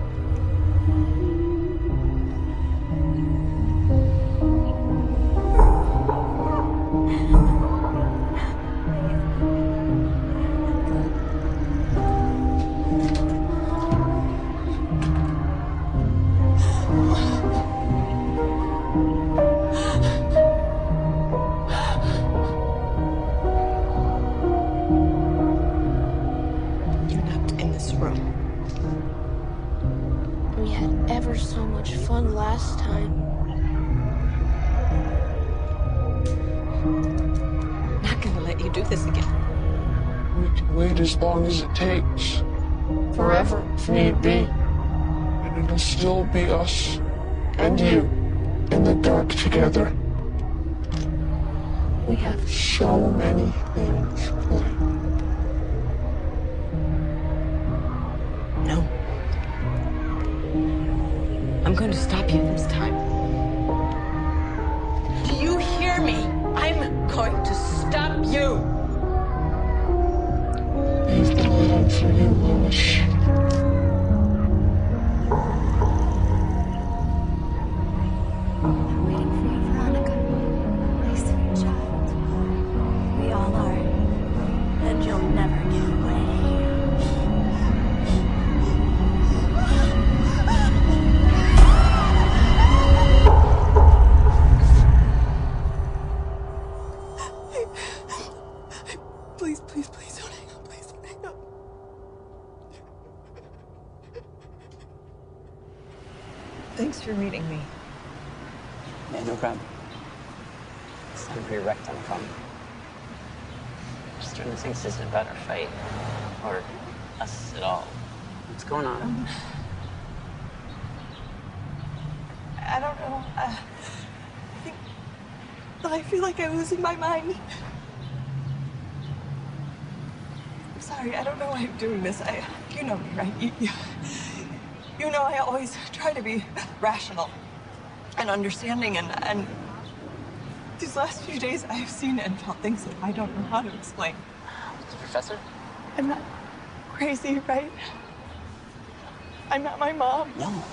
You're not in this room. We had ever so much fun last time. I'm not gonna let you do this again. We can wait as long as it takes. Forever, if need be. And it'll still be us and you in the dark together. We have so many things planned. No. I'm going to stop you this time. Do you hear me? I'm going to stop you. We've been waiting for you, Lois. I'm waiting for you, Veronica. My sweet child. We all are. And you'll never get away. Please, please, please don't hang up. Please don't hang up. Thanks for meeting me. Yeah, no problem. I'm pretty wrecked on the phone. Just starting to think this isn't about our fight. Or us at all. What's going on? I don't know. I feel like I'm losing my mind. I'm sorry. I don't know why I'm doing this. You know me, right? You know I always try to be rational and understanding, and these last few days I have seen and felt things that I don't know how to explain. The professor? I'm not crazy, right? I'm not my mom. No.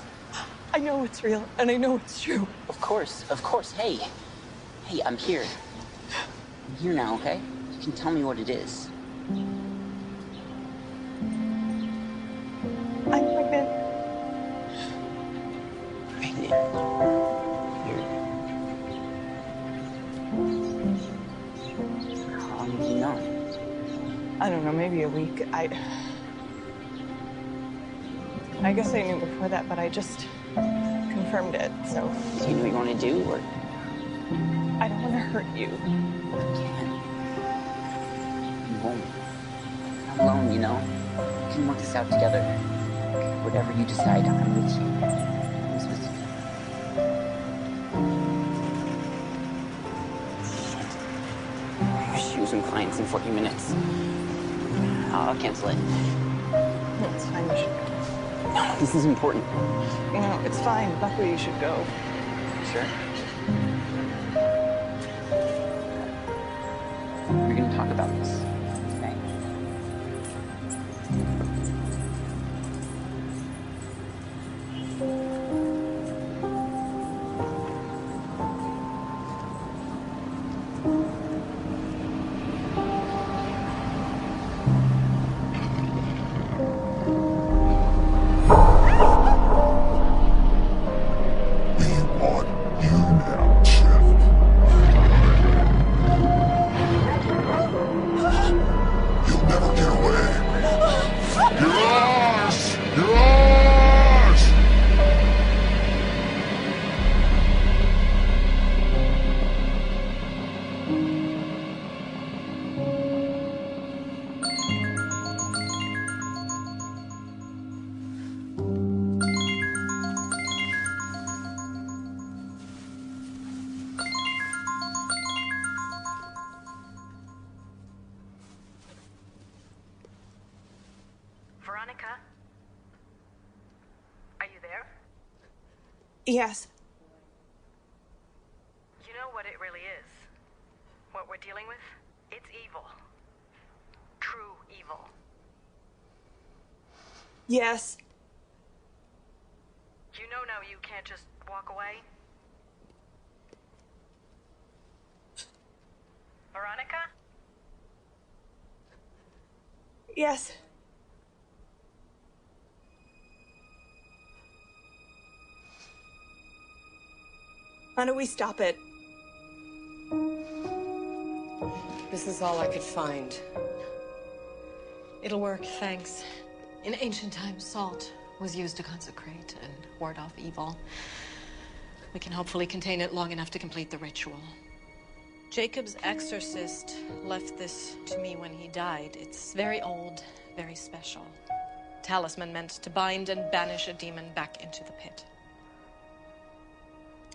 I know it's real, and I know it's true. Of course, of course. Hey, I'm here. I'm here now, okay? You can tell me what it is. I'm pregnant. Pregnant? How long have you known? I don't know, maybe a week. I guess I knew before that, but I just confirmed it, so. Do you know what you want to do, or? I don't want to hurt you. You can't. You won't. I'm alone, you know? We can work this out together. Whatever you decide, I'm with you. Always with you. Your shoes and clients in 40 minutes. I'll cancel it. No, it's fine, you should go. No, this is important. No, it's fine. Buckley, you should go. Sure? We're gonna talk about this, okay? Veronica? Are you there? Yes. You know what it really is? What we're dealing with? It's evil. True evil. Yes. You know now you can't just walk away? Veronica? Yes. How do we stop it? This is all I could find. It'll work, thanks. In ancient times, salt was used to consecrate and ward off evil. We can hopefully contain it long enough to complete the ritual. Jacob's exorcist left this to me when he died. It's very old, very special. Talisman meant to bind and banish a demon back into the pit.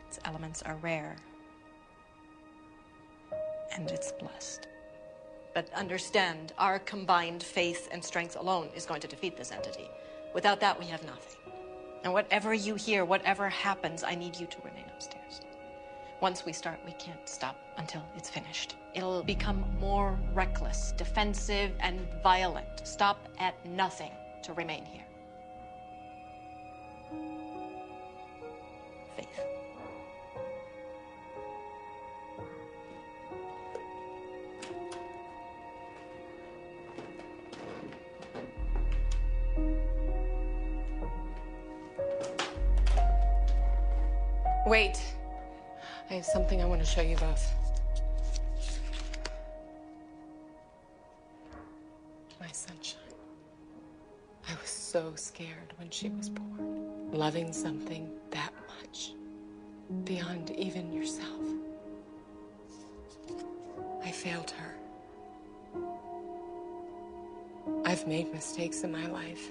Its elements are rare. And it's blessed. But understand, our combined faith and strength alone is going to defeat this entity. Without that, we have nothing. And whatever you hear, whatever happens, I need you to remain upstairs. Once we start, we can't stop until it's finished. It'll become more reckless, defensive, and violent. Stop at nothing to remain here. Faith. Wait. I have something I want to show you both. My sunshine. I was so scared when she was born. Loving something that much, beyond even yourself. I failed her. I've made mistakes in my life.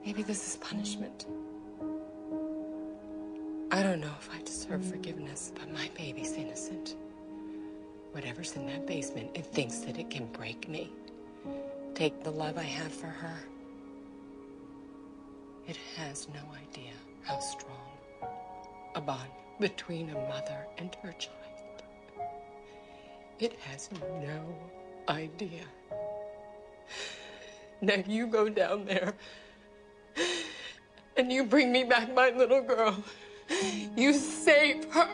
Maybe this is punishment. I don't know if I deserve forgiveness, but my baby's innocent. Whatever's in that basement, it thinks that it can break me. Take the love I have for her. It has no idea how strong a bond between a mother and her child. It has no idea. Now you go down there and you bring me back my little girl. You save her.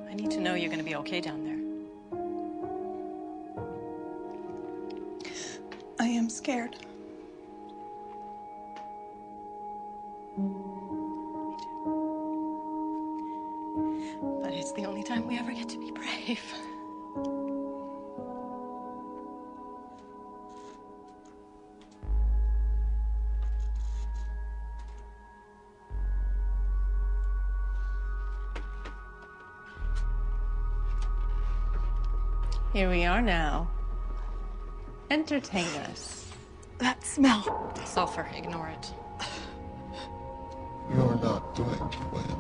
I need to know you're going to be okay down there. I am scared. But it's the only time we ever get to be brave. Here we are now. Entertain us. That smell. Sulfur, ignore it. You're not going to win.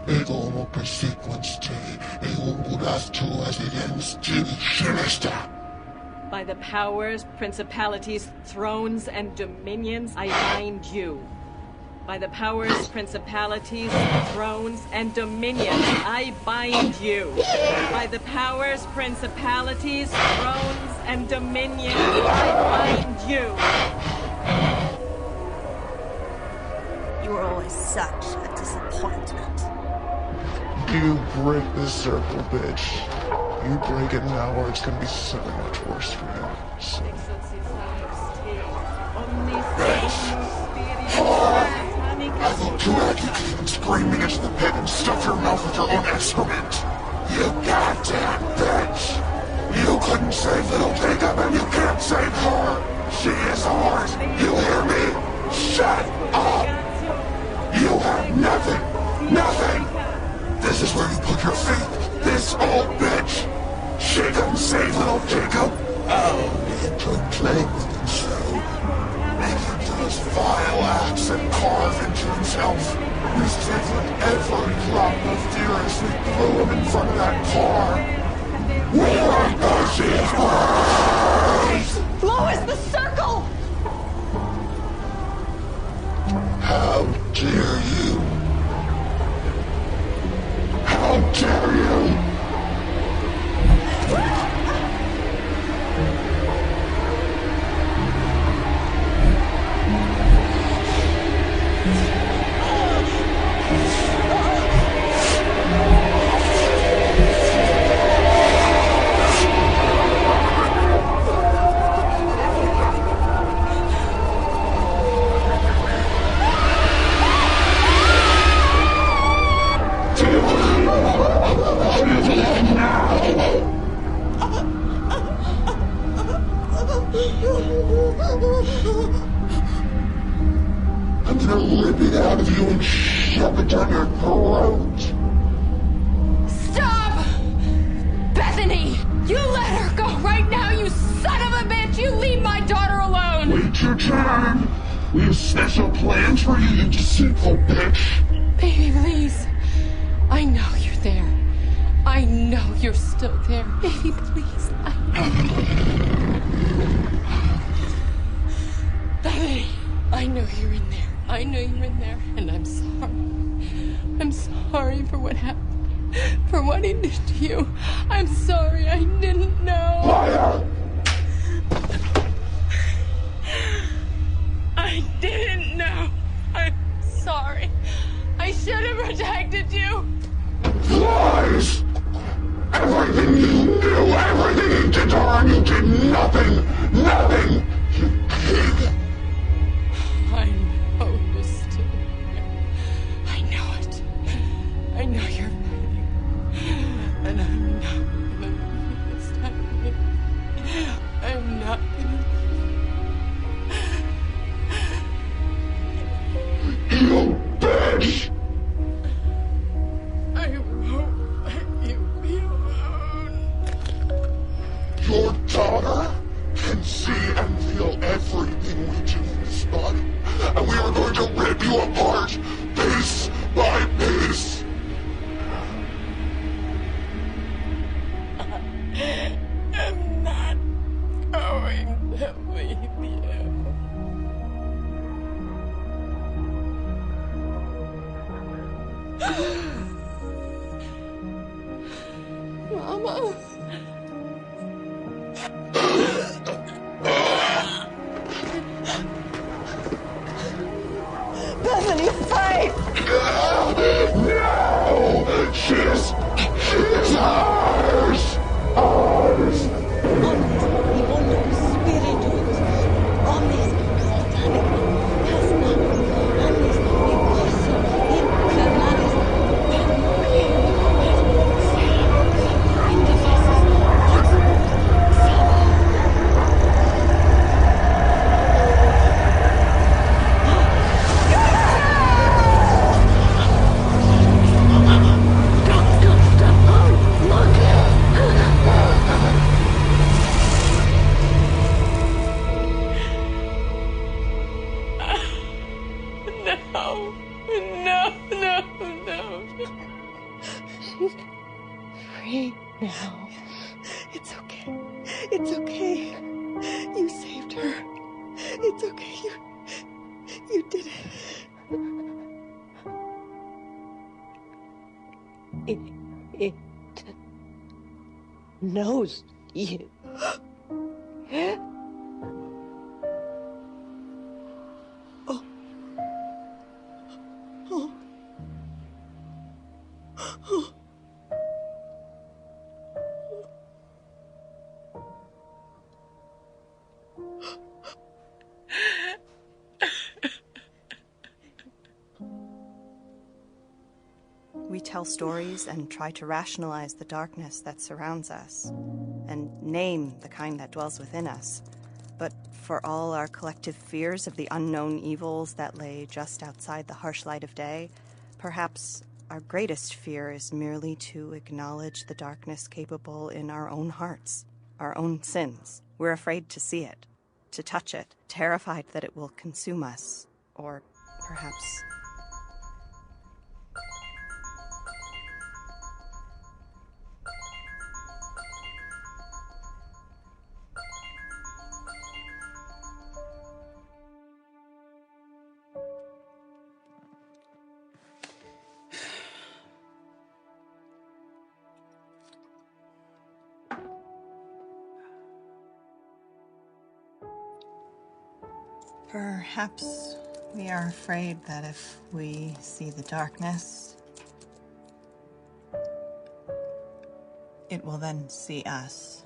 이거 목표 sequence T. 이거보다 두 residents Jimmy Sinister. By the powers, principalities, thrones, and dominions, I bind you. By the powers, principalities, thrones, and dominions, I bind you. By the powers, principalities, thrones, and dominions, I bind you. You were always such a disappointment. You break this circle, bitch. You break it now or it's gonna be so much worse for you. So. I will drag you to screaming into the pit and stuff your mouth with your own excrement. You goddamn bitch! You couldn't save little Jacob and you can't save her! She is ours! You hear me? Shut up! You have nothing! Nothing! This is where you put your faith! This old bitch! She couldn't save little Jacob! Oh, you could play with him so. Make him do his vile acts and carve into himself. We stifled every drop of fear as we threw him in front of that car. We were Bush's words! Flo is the circle! How dare you? How dare you? I'm gonna rip it out of you and shove it down your throat. Stop! Bethany! You let her go right now, you son of a bitch! You leave my daughter alone! Wait your turn. We have special plans for you, you deceitful bitch. Baby, please. I know you're there. I know you're still there. Baby, please. Bethany, I know you're in there. I know you're in there, and I'm sorry. I'm sorry for what happened, for what he did to you. I'm sorry, I didn't know. Liar! I didn't know. I'm sorry. I should have protected you. Lies! Everything you knew, everything you did to her, and you did nothing! Nothing! You pig! I know you're still here. I know it. I know you're fighting. And I'm not gonna leave you this time. I'm not gonna leave you. You bitch! I won't let you be alone. Your daughter can see and feel everything we do in this body. And we are going to rip you apart, piece by piece. I'm not going to leave you. Mama. Bethany, fight! No! She is ours! Ours! Free now. It's okay. It's okay. You saved her. It's okay. You did it. It knows you. Oh. Oh. Oh. We tell stories and try to rationalize the darkness that surrounds us, and name the kind that dwells within us. But for all our collective fears of the unknown evils that lay just outside the harsh light of day, perhaps our greatest fear is merely to acknowledge the darkness capable in our own hearts, our own sins. We're afraid to see it, to touch it, terrified that it will consume us, or perhaps... Perhaps we are afraid that if we see the darkness, it will then see us.